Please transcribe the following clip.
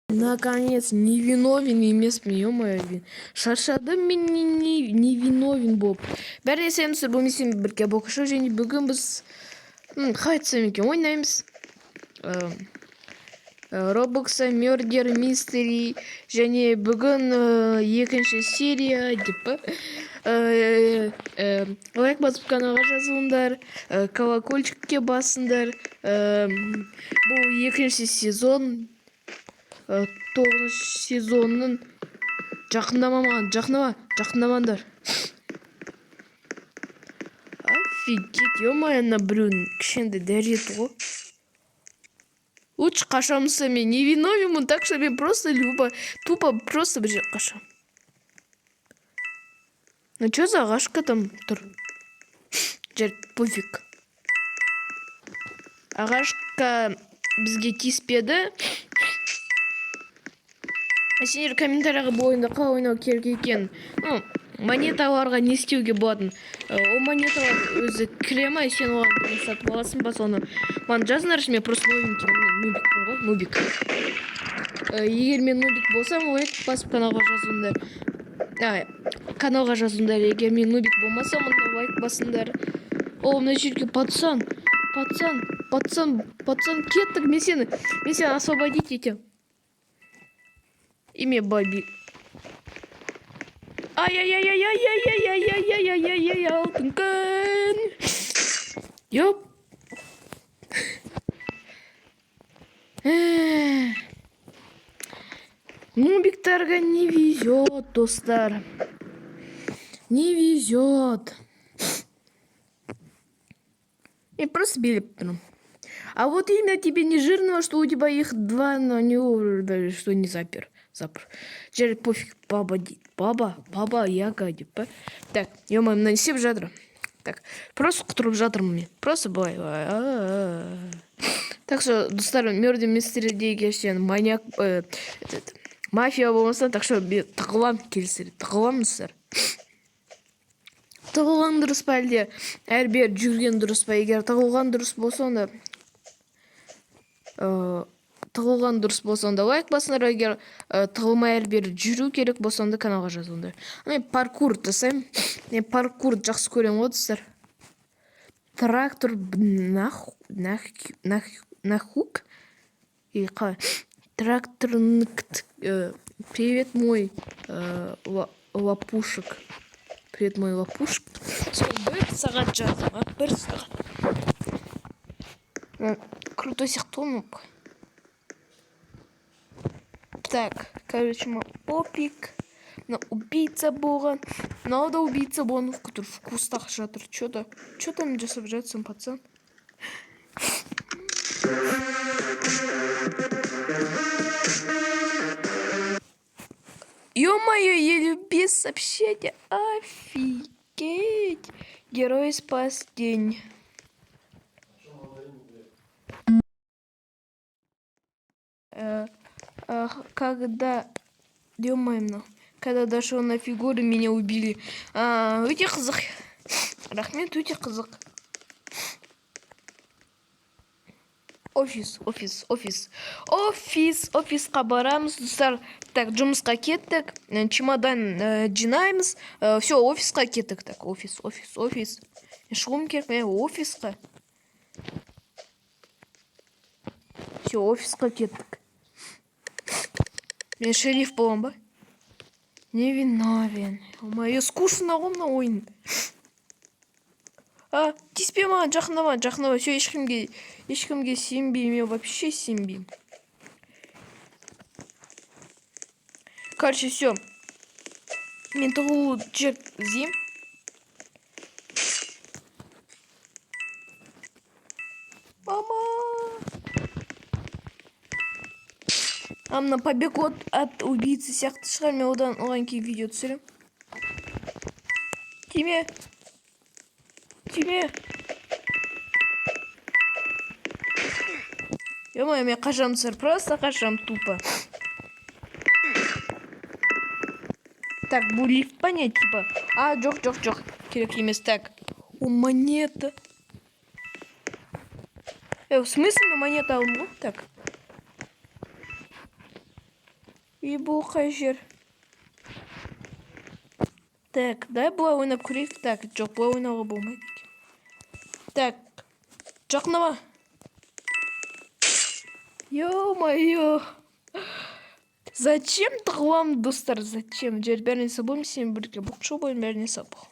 Наконец, невиновен емеспін, ё-моё, шаршадым мен невиновен болып. Бәріне сәлеметсіздер, бұл мен бірге Бокашо, және бүгін біз қалай айтсам екен ойнаймыз. Roblox'a Murder Mystery, және бүгін екінші серия деп лайк басып каналға жазылыңдар, колокольчикке басыңдар. Бұл екінші сезон. 9 сезонның жақындамаңдар. Офигеть, ё-моё, ана біреуін кішкентай дәреті ғой. Лучше қашамысы, мен невиновен, так что мен просто тупо просто бір жер қашам. Ну чё за ағашқа там тұр? Жер пофиг. Ағашқа бізге тиіспеді. Сендер комментарияға бұл ойында қалай ойнау керек екен. Монеталарға не істеуге болатын. Ол монеталар өзі кіре ма, сен оған бірін сатып аласың ба, соны маған жазыңдаршы, мен просто нубикпін ғой, нубик. Егер мен нубик болсам, лайк басып каналға жазыңдар. Егер мен нубик болмасам, онда лайк басыңдар. О, мына жерге пацан, кеттік, мен сені освободить етем. Имя Баби. Ай-яй-яй-яй-яй-яй-яй-яй-яй-яй-яй-яй, алтын күн. Ёп. Нубиктарға не везет, достар. Не везет. И просто билеп. А вот имя тебе не жирного, что у тебя их два, но не даже что не запер. Жер пофиг, баба дейді. Баба, яга деп па. Так, ё-моё, мына не істеп жатыр. Так, просто құтырып жатырмын мен. Просто былай. Так что, достар, Murder Mystery деген маньяк, мафия болмаса, так что тығылам келесер. Тығыламыздар. Тығылған дұрыс па әлде? Әрбір жүрген дұрыс па? Егер тығылған дұрыс болса, онда лайк басыңдар, егер тығылмай әрбір жүру керек болса, онда каналға жазылыңдар. Мен паркур жасаймын. Мен паркур жақсы көремін ғой, достар. Трактор нахук. Трактор. Привет, мой лапушек. Привет, мой лапушек. Бір сағат жазым, бір сағат. Крутой сихтон. Так, короче, попик. Убийца болған. Надо убийца болған, который в кустах жатыр. Чё там жасап жатсың, пацан? Ё-моё, еле без сообщения. Офигеть. Герой спас день. Когда дошел на фигуры, меня убили. Өте қызық. Рахмет, өте қызық. Офисқа барамыз, достар. Так, жұмысқа кеттік. Чемодан жинаймыз. Все, офисқа кеттік. Так, офис. Шығуым керек, мен офисқа. Все, офисқа кеттік. Мен шериф болам ба? Невиновен. Ой, скучно ғой мына ойын. Тиіспе маған, жақындама. Все, ешкімге сенбеймін, мен вообще сенбеймін. Короче, все. Мен тұғылу жер іздеймін. Мама. Мына побег от убийцы сияқты шығар, мен оған кейін видео түсірем. Тиме. Ё-моё, мен қашам сыр, просто қашам тупо. Так, бұл лифт па не, типа? Жоқ. Керек емес, так. О, монета. В смысле монета алдым ғой? Так. И бұл қай жер? Так, дай былай ойнап көрейік. Так, жоқ, былай ойнауға болмайды екен. Так, жақындама. Ё-моё. Зачем тығыламын, достар? Зачем? Бәріне салбойм, сен бірге бұқшы бойын бәріне сапыл.